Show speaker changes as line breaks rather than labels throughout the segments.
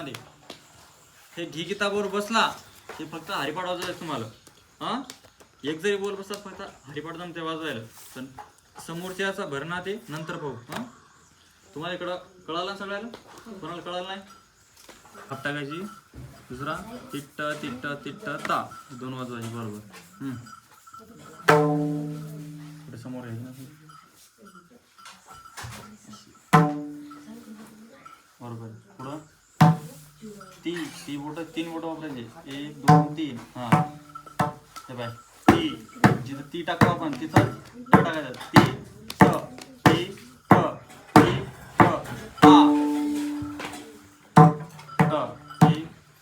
मध्ये हे घी गीताबरोबर बसला ते फक्त हरिपाठ वाजवायचं तुम्हाला. हा एक जरी बोल बसला फक्त हरिपाठ जमते वाजवायला, पण समोरच्याचा भरणा ते नंतर पाहू. हा तुम्हाला इकडं कळालं सगळ्याला? कोणाला कळालं नाही? थाप टाकायची. दुसरा तिट्ट तिट्ट तिट्ट ता, दोन वाजवायची बरोबर. समोर यायची ना बरोबर. पुढं ती बोट, 3 बोट वापरायचे. 1 2 3. हा हे बाय ती जिथं ती टाकू आपण तिथं टाकायचं. ती ट ती ट ती ट ता ट ती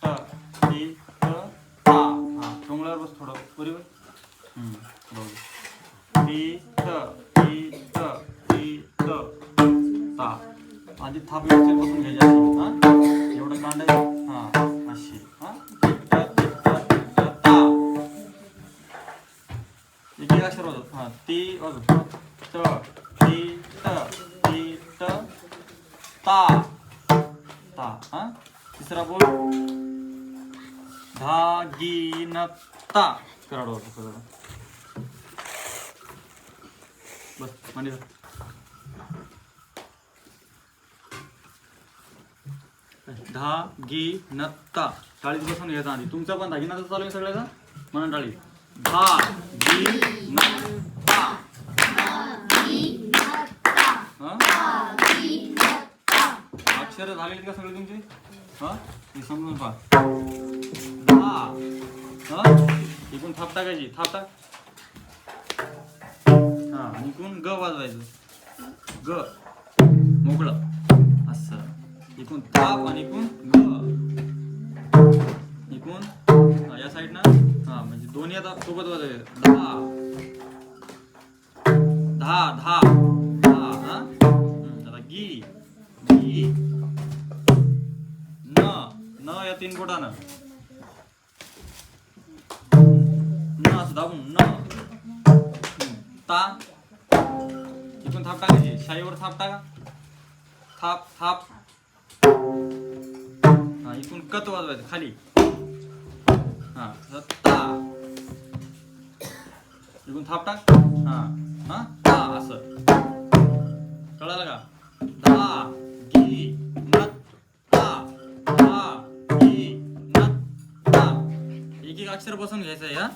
ट ती ट ता. हा टोंगळ्यावर बस थोडं बरोबर. बरोबर. ती ट ती ट ती ट ता. आधी थाप व्यवस्थित बसून घ्यायची अशी. हा एवढं कांडायचं. हा अशी. हा एक अक्षर वाजव. हा ती वाजव. ट ती ट ती ट ता ता. हा तिसरा बोल धागिनता. कराड वाजव. बस म्हणजे धागिनता. टाळीत बसून घ्यायचा आधी. तुमचा पण धागिनाचा चालू आहे सगळ्याचा म्हणून टाळी. धागिनता. अक्षर झालेली का सगळे तुमची? हा हे समजून पहा. इकडून थाप टाकायची. थाप टाक. हा आणि इकडून ग वाजवायचं. ग मोकळं असं. इकडून थाप आणि इकडून ग. इकडून या साईड ना. हा म्हणजे दोन्ही आता सोबत वाजवायचं. धा धा धा धा. हा आता गी गी न न या 3 बोटानं न असं दाबून न. ता इकडून थाप टाकायची. शाईवर थाप टाका. थाप थाप. हा इकडून कत वाजवायचं खाली. हा ता इकडून थाप टाक. हा हा ता असं. कळालं का? धा गी नत ता. धा गी नत ता. एक एक अक्षर बसून घ्यायचं आहे. हा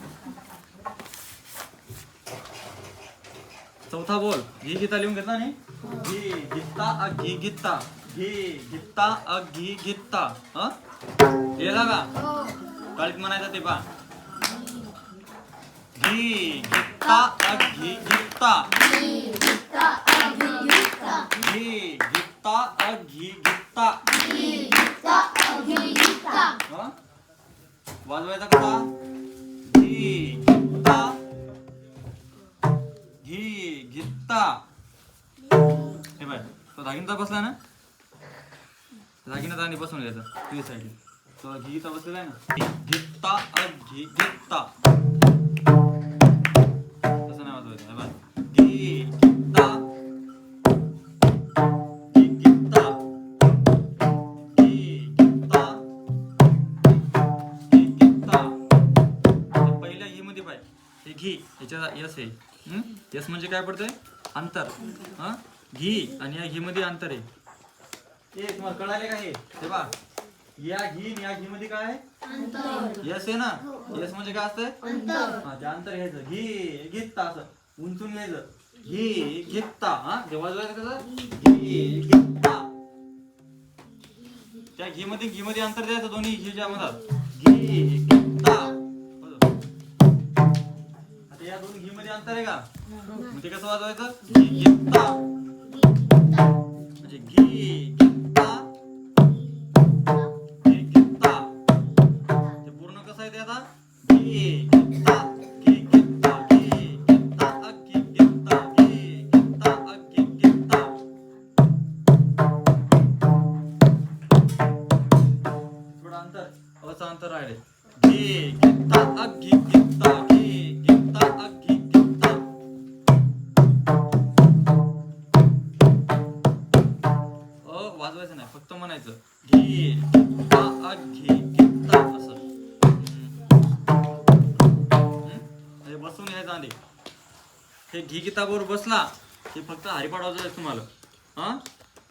चौथा बोल घी गीता लिहून घेतला नाही. घी गीता घी गीता. घी गीता घी गीता. हा लिहिला का? काळीत म्हणायचं ते पहा. घी गीता घी गीता. घी गीता घी गीता. वाजवायचा कसा? घी गीता घी गीता. हे बाय तो धागिनता बसला ना. धागिनता आणि बसून घ्यायचा. तुझ्या साईडला तो घी गीता बसलेला आहे ना. गीता घी गीता. तसं नाही वाजवायचं. हे बाय घी गीता घी गीता घी गीता घी गीता. पहिल्या घी मध्ये पाय हे घी ह्याच्या यस आहे. यस म्हणजे काय पडतंय? अंतर. हा घी आणि या घी मध्ये अंतर आहे. ते तुम्हाला कळाले का? हे बा या घी आणि या घी मध्ये काय आहे? अंतर. यस आहे ना. यस म्हणजे काय असतंय? अंतर. हा ते अंतर घ्यायचं. घी घेता असं उंचून घ्यायचं. घी घेता. हा जे वाजवायचं कसं? घी घेता. त्या घी मध्ये अंतर द्यायचं दोन्ही घीच्या मधात. घी घेता. आता या दोन घी मध्ये अंतर आहे का? मग ते कसं वाजवायचं? घी घेता. म्हणजे घी घेता घी घेता. ते पूर्ण कसं आहे ते आता? घी घेता घी घेता घी घेता घी घेता घी घेता घी घेता. थोडं अंतर असं अंतर राहिले. घी घेता घी घेता घी घेता घी घेता. वाजवायचं नाही, फक्त म्हणायचं घे ता घे घेता असं. हे बसून यायचं आधी. हे घी गीता बरोबर बसला की फक्त हरिपाठ वाजवायचं तुम्हाला. हा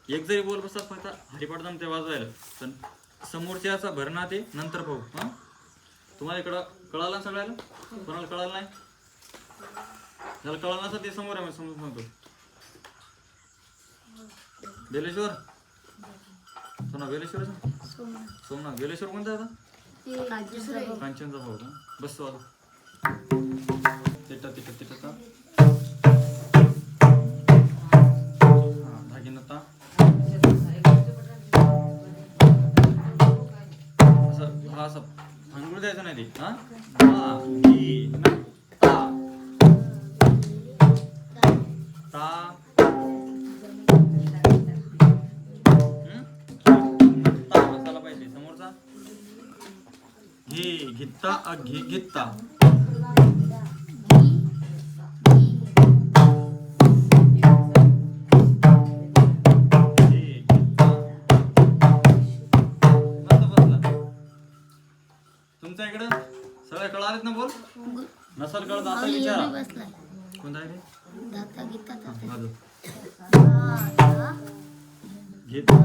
एक जरी बोल बसला फक्त हरिपाठ जमते वाजवायला, पण समोरच्याचा भरणा ते नंतर पाहू. हा तुम्हाला इकडं कळालं सगळ्याला? कोणाला कळालं नाही? ज्याला कळालं नसतं ते समोर आहे, मी समजून सांगतो. बेलेश्वर सोना, बेलेश्वर सोमनाथ. बेलेश्वर कोणता आता? कांचनचा भाऊ का? बस वाजव. तिथं तिथं तिथं धागिनता असं हा असं भांगूळ द्यायचं नाही ते. हा ता बसायला पाहिजे समोरचा. घे घेता घे घेता. तुमच्या इकडं सगळे कळालेत ना? बोल नसल कळत आता विचारा. कोणता आहे ते? घेता